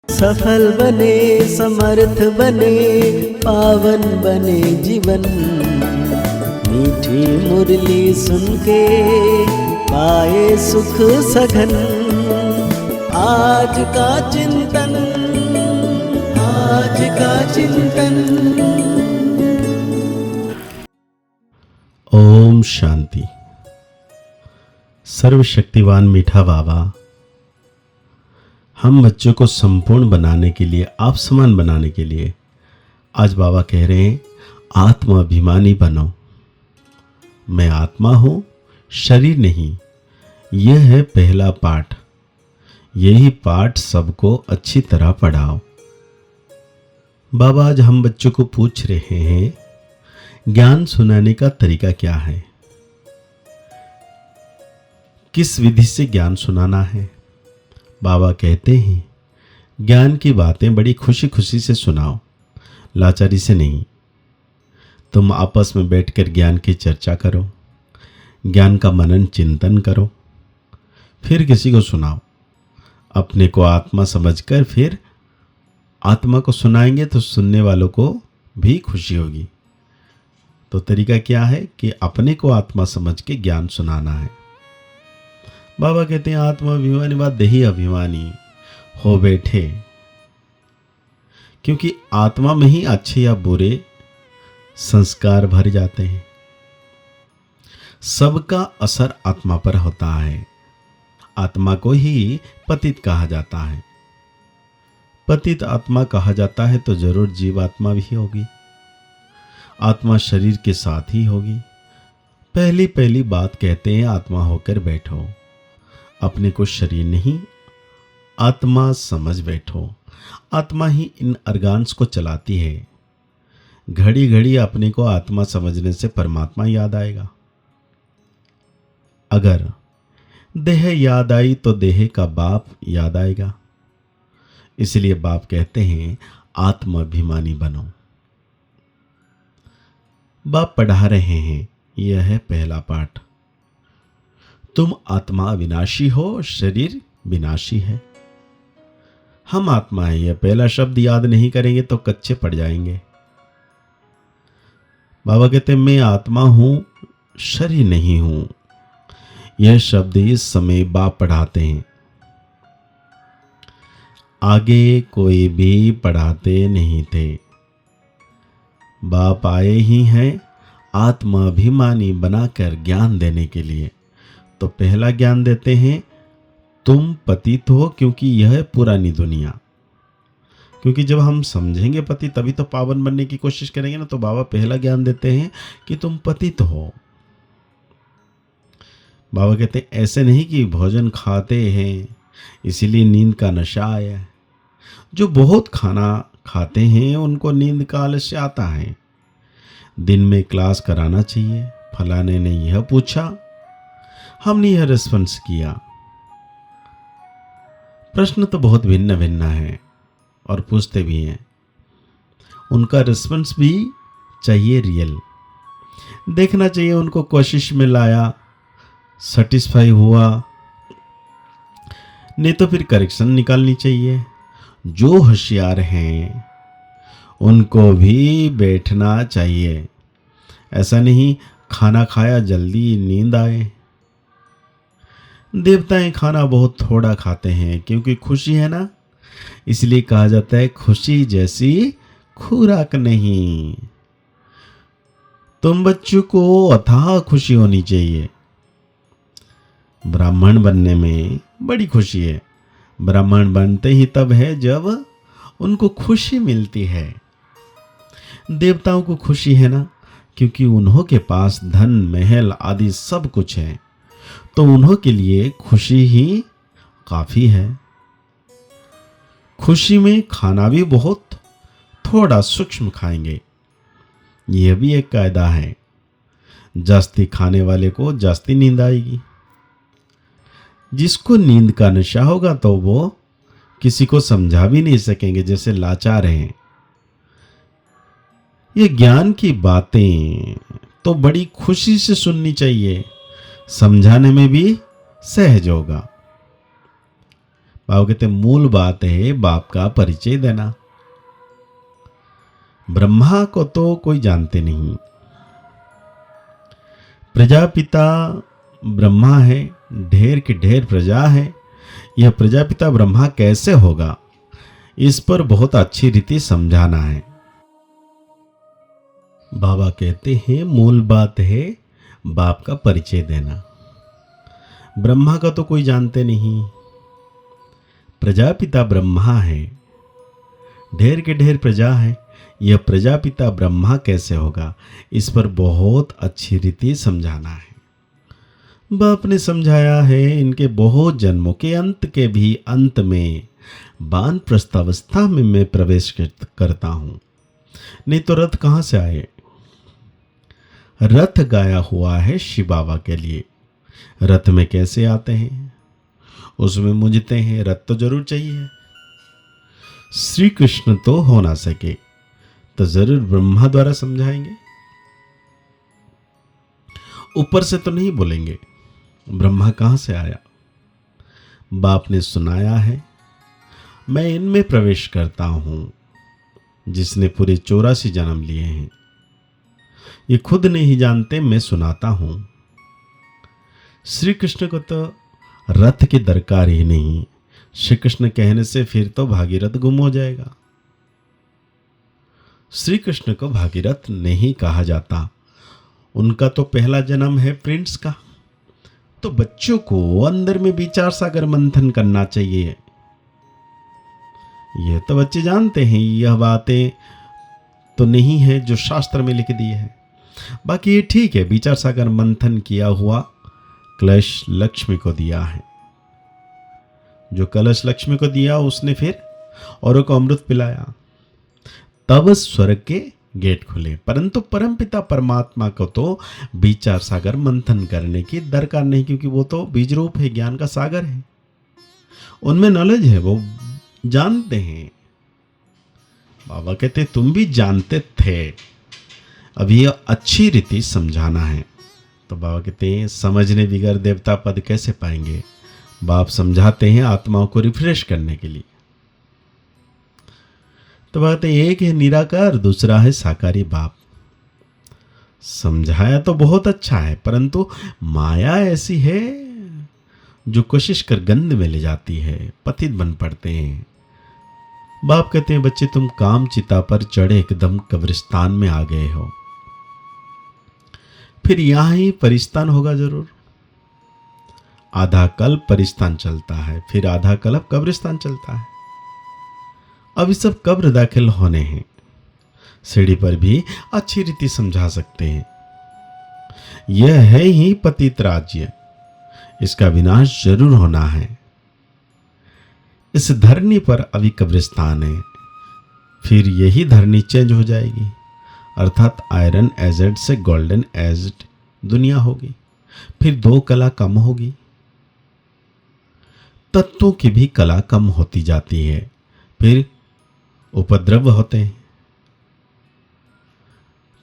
सफल बने, समर्थ बने, पावन बने जीवन। मीठी मुरली सुन के पाए सुख सघन। आज का चिंतन, आज का चिंतन। ओम शांति। सर्वशक्तिवान मीठा बाबा हम बच्चों को संपूर्ण बनाने के लिए, आप समान बनाने के लिए आज बाबा कह रहे हैं आत्माभिमानी बनो। मैं आत्मा हूं, शरीर नहीं। यह है पहला पाठ। यही पाठ सबको अच्छी तरह पढ़ाओ। बाबा आज हम बच्चों को पूछ रहे हैं ज्ञान सुनाने का तरीका क्या है, किस विधि से ज्ञान सुनाना है। बाबा कहते हैं ज्ञान की बातें बड़ी खुशी खुशी से सुनाओ, लाचारी से नहीं। तुम आपस में बैठकर ज्ञान की चर्चा करो, ज्ञान का मनन चिंतन करो, फिर किसी को सुनाओ। अपने को आत्मा समझकर फिर आत्मा को सुनाएंगे तो सुनने वालों को भी खुशी होगी। तो तरीका क्या है कि अपने को आत्मा समझ के ज्ञान सुनाना है। बाबा कहते हैं आत्माभिमानी व देही अभिमानी हो बैठे, क्योंकि आत्मा में ही अच्छे या बुरे संस्कार भर जाते हैं। सबका असर आत्मा पर होता है। आत्मा को ही पतित कहा जाता है। पतित आत्मा कहा जाता है तो जरूर जीवात्मा भी होगी। आत्मा शरीर के साथ ही होगी। पहली पहली बात कहते हैं आत्मा होकर बैठो। अपने को शरीर नहीं, आत्मा समझ बैठो। आत्मा ही इन अर्गान्स को चलाती है। घड़ी घड़ी अपने को आत्मा समझने से परमात्मा याद आएगा। अगर देह याद आई तो देह का बाप याद आएगा। इसलिए बाप कहते हैं आत्माभिमानी बनो। बाप पढ़ा रहे हैं, यह है पहला पाठ। तुम आत्मा अविनाशी हो, शरीर विनाशी है। हम आत्मा है, यह पहला शब्द याद नहीं करेंगे तो कच्चे पड़ जाएंगे। बाबा कहते हैं मैं आत्मा हूं, शरीर नहीं हूं। यह शब्द इस समय बाप पढ़ाते हैं। आगे कोई भी पढ़ाते नहीं थे। बाप आए ही हैं आत्माभिमानी बनाकर ज्ञान देने के लिए। तो पहला ज्ञान देते हैं तुम पतित हो, क्योंकि यह है पुरानी दुनिया। क्योंकि जब हम समझेंगे पति तभी तो पावन बनने की कोशिश करेंगे ना। तो बाबा पहला ज्ञान देते हैं कि तुम पतित हो। बाबा कहते हैं ऐसे नहीं कि भोजन खाते हैं इसीलिए नींद का नशा आया है। जो बहुत खाना खाते हैं उनको नींद का आलस्य आता है। दिन में क्लास कराना चाहिए। फलाने ने यह पूछा, हमने यह रिस्पॉन्स किया। प्रश्न तो बहुत भिन्न भिन्न है और पूछते भी हैं। उनका रिस्पॉन्स भी चाहिए रियल। देखना चाहिए उनको कोशिश में लाया, सेटिस्फाई हुआ, नहीं तो फिर करेक्शन निकालनी चाहिए। जो होशियार हैं उनको भी बैठना चाहिए। ऐसा नहीं खाना खाया जल्दी नींद आए। देवताएं खाना बहुत थोड़ा खाते हैं क्योंकि खुशी है ना। इसलिए कहा जाता है खुशी जैसी खुराक नहीं। तुम बच्चों को अथाह खुशी होनी चाहिए। ब्राह्मण बनने में बड़ी खुशी है। ब्राह्मण बनते ही तब है जब उनको खुशी मिलती है। देवताओं को खुशी है ना, क्योंकि उन्हों के पास धन महल आदि सब कुछ है। तो उन्हों के लिए खुशी ही काफी है। खुशी में खाना भी बहुत थोड़ा सूक्ष्म खाएंगे। यह भी एक कायदा है। जास्ती खाने वाले को जास्ती नींद आएगी। जिसको नींद का नशा होगा तो वो किसी को समझा भी नहीं सकेंगे, जैसे लाचार हैं। ये ज्ञान की बातें तो बड़ी खुशी से सुननी चाहिए, समझाने में भी सहज होगा। बाबा कहते मूल बात है बाप का परिचय देना। ब्रह्मा को तो कोई जानते नहीं, प्रजापिता ब्रह्मा है, ढेर की ढेर प्रजा है। यह प्रजापिता ब्रह्मा कैसे होगा, इस पर बहुत अच्छी रीति समझाना है। बाबा कहते हैं मूल बात है बाप का परिचय देना। ब्रह्मा का तो कोई जानते नहीं, प्रजापिता ब्रह्मा है, ढेर के ढेर प्रजा है। यह प्रजापिता ब्रह्मा कैसे होगा, इस पर बहुत अच्छी रीति समझाना है। बाप ने समझाया है इनके बहुत जन्मों के अंत के भी अंत में वानप्रस्थावस्था में मैं प्रवेश करता हूं, नहीं तो रथ कहां से आए। रथ गाया हुआ है शिव बाबा के लिए, रथ में कैसे आते हैं, उसमें मुझते हैं, रथ तो जरूर चाहिए। श्री कृष्ण तो हो ना सके तो जरूर ब्रह्मा द्वारा समझाएंगे, ऊपर से तो नहीं बोलेंगे। ब्रह्मा कहां से आया, बाप ने सुनाया है मैं इनमें प्रवेश करता हूं जिसने पूरे 84 जन्म लिए हैं। ये खुद नहीं जानते, मैं सुनाता हूं। श्री कृष्ण को तो रथ की दरकार ही नहीं, श्री कृष्ण कहने से फिर तो भागीरथ गुम हो जाएगा। श्री कृष्ण को भागीरथ नहीं कहा जाता, उनका तो पहला जन्म है प्रिंस का। तो बच्चों को अंदर में विचार सागर मंथन करना चाहिए। यह तो बच्चे जानते हैं, यह बातें तो नहीं है जो शास्त्र में लिख दी है। बाकी ये ठीक है, विचार सागर मंथन किया हुआ कलश लक्ष्मी को दिया है। जो कलश लक्ष्मी को दिया उसने फिर औरों को अमृत पिलाया, तब स्वर्ग के गेट खुले। परंतु परमपिता परमात्मा को तो विचार सागर मंथन करने की दरकार नहीं, क्योंकि वो तो बीज रूप है, ज्ञान का सागर है, उनमें नॉलेज है, वो जानते हैं। बाबा कहते तुम भी जानते थे, अब ये अच्छी रीति समझाना है। तो बाबा कहते हैं समझने बिगर देवता पद कैसे पाएंगे। बाप समझाते हैं आत्माओं को रिफ्रेश करने के लिए। तो बात एक है निराकार, दूसरा है साकारी बाप। समझाया तो बहुत अच्छा है, परंतु माया ऐसी है जो कोशिश कर गंद में ले जाती है, पतित बन पड़ते हैं। बाप कहते हैं बच्चे तुम काम चिता पर चढ़े एकदम कब्रिस्तान में आ गए हो, फिर यहां ही परिस्तान होगा जरूर। आधा कल्प परिस्तान चलता है, फिर आधा कल्प कब्रिस्तान चलता है। अब इस सब कब्र दाखिल होने हैं, सीढ़ी पर भी अच्छी रीति समझा सकते हैं। यह है ही पतित राज्य, इसका विनाश जरूर होना है। इस धरनी पर अभी कब्रिस्तान है, फिर यही धरनी चेंज हो जाएगी, अर्थात आयरन एजेड से गोल्डन एजेड दुनिया होगी, फिर 2 कला कम होगी। तत्वों की भी कला कम होती जाती है, फिर उपद्रव होते हैं।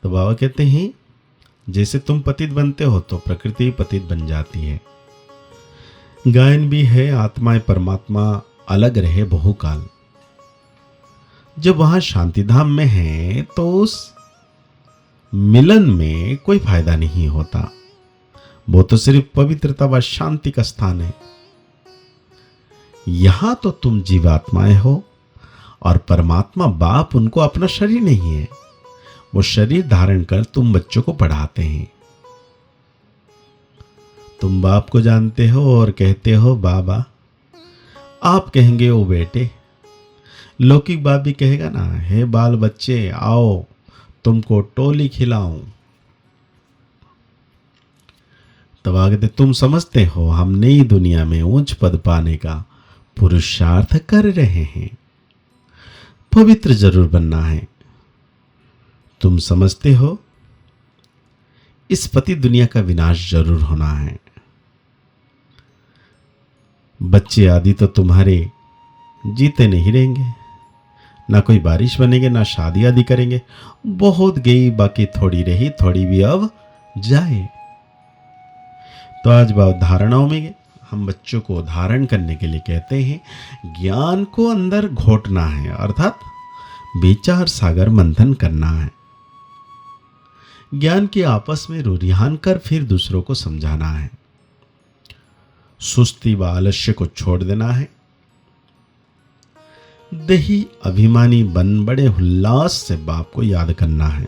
तो बाबा कहते हैं जैसे तुम पतित बनते हो तो प्रकृति पतित बन जाती है। गायन भी है आत्मा परमात्मा अलग रहे बहुकाल। जब वहां शांतिधाम में है तो उस मिलन में कोई फायदा नहीं होता, वो तो सिर्फ पवित्रता व शांति का स्थान है। यहां तो तुम जीवात्माएं हो और परमात्मा बाप उनको अपना शरीर नहीं है, वो शरीर धारण कर तुम बच्चों को पढ़ाते हैं। तुम बाप को जानते हो और कहते हो बाबा, आप कहेंगे ओ बेटे, लौकिक बाप भी कहेगा ना, हे बाल बच्चे आओ तुमको टोली खिलाऊं। तब आगे तुम समझते हो हम नई दुनिया में ऊंच पद पाने का पुरुषार्थ कर रहे हैं, पवित्र जरूर बनना है। तुम समझते हो इस पति दुनिया का विनाश जरूर होना है। बच्चे आदि तो तुम्हारे जीते नहीं रहेंगे, ना कोई बारिश बनेंगे, ना शादी आदि करेंगे। बहुत गई बाकी थोड़ी रही, थोड़ी भी अब जाए। तो आज बाप धारणाओं में गए, हम बच्चों को धारण करने के लिए कहते हैं, ज्ञान को अंदर घोटना है, अर्थात विचार सागर मंथन करना है। ज्ञान की आपस में रुझान कर फिर दूसरों को समझाना है। सुस्ती व आलस्य को छोड़ देना है। देही अभिमानी बन बड़े उल्लास से बाप को याद करना है।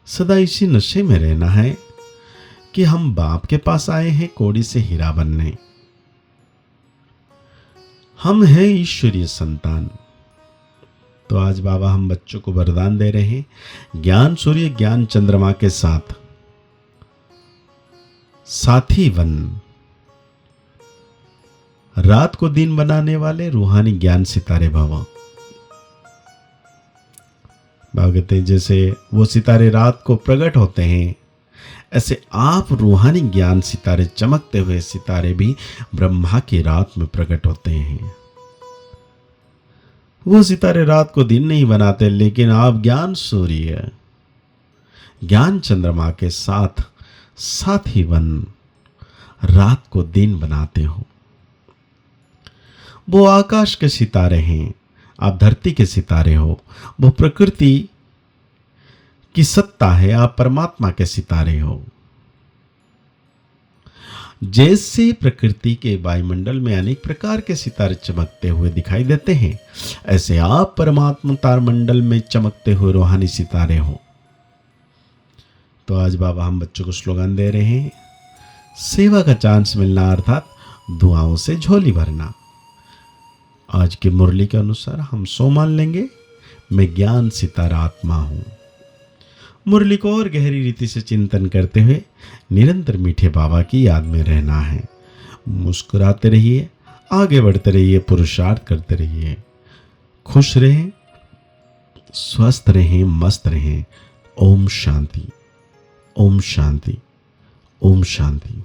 सदा इसी नशे में रहना है कि हम बाप के पास आए हैं कौड़ी से हीरा बनने। हम हैं ईश्वरीय संतान। तो आज बाबा हम बच्चों को वरदान दे रहे हैं, ज्ञान सूर्य ज्ञान चंद्रमा के साथ साथी बन, रात को दिन बनाने वाले रूहानी ज्ञान सितारे भव। बाबा कहते हैं जैसे वो सितारे रात को प्रकट होते हैं, ऐसे आप रूहानी ज्ञान सितारे, चमकते हुए सितारे भी ब्रह्मा की रात में प्रकट होते हैं। वो सितारे रात को दिन नहीं बनाते, लेकिन आप ज्ञान सूर्य ज्ञान चंद्रमा के साथ साथी बन रात को दिन बनाते हो। वो आकाश के सितारे हैं, आप धरती के सितारे हो। वो प्रकृति की सत्ता है, आप परमात्मा के सितारे हो। जैसे प्रकृति के वायुमंडल में अनेक प्रकार के सितारे चमकते हुए दिखाई देते हैं, ऐसे आप परमात्मा तारमंडल में चमकते हुए रूहानी सितारे हो। तो आज बाबा हम बच्चों को स्लोगन दे रहे हैं, सेवा का चांस मिलना अर्थात दुआओं से झोली भरना। आज की मुरली के अनुसार हम सो मान लेंगे, मैं ज्ञान सितारा आत्मा हूं। मुरली को और गहरी रीति से चिंतन करते हुए निरंतर मीठे बाबा की याद में रहना है। मुस्कुराते रहिए, आगे बढ़ते रहिए, पुरुषार्थ करते रहिए, खुश रहें, स्वस्थ रहें, मस्त रहें। ओम शांति, ओम शांति, ओम शांति।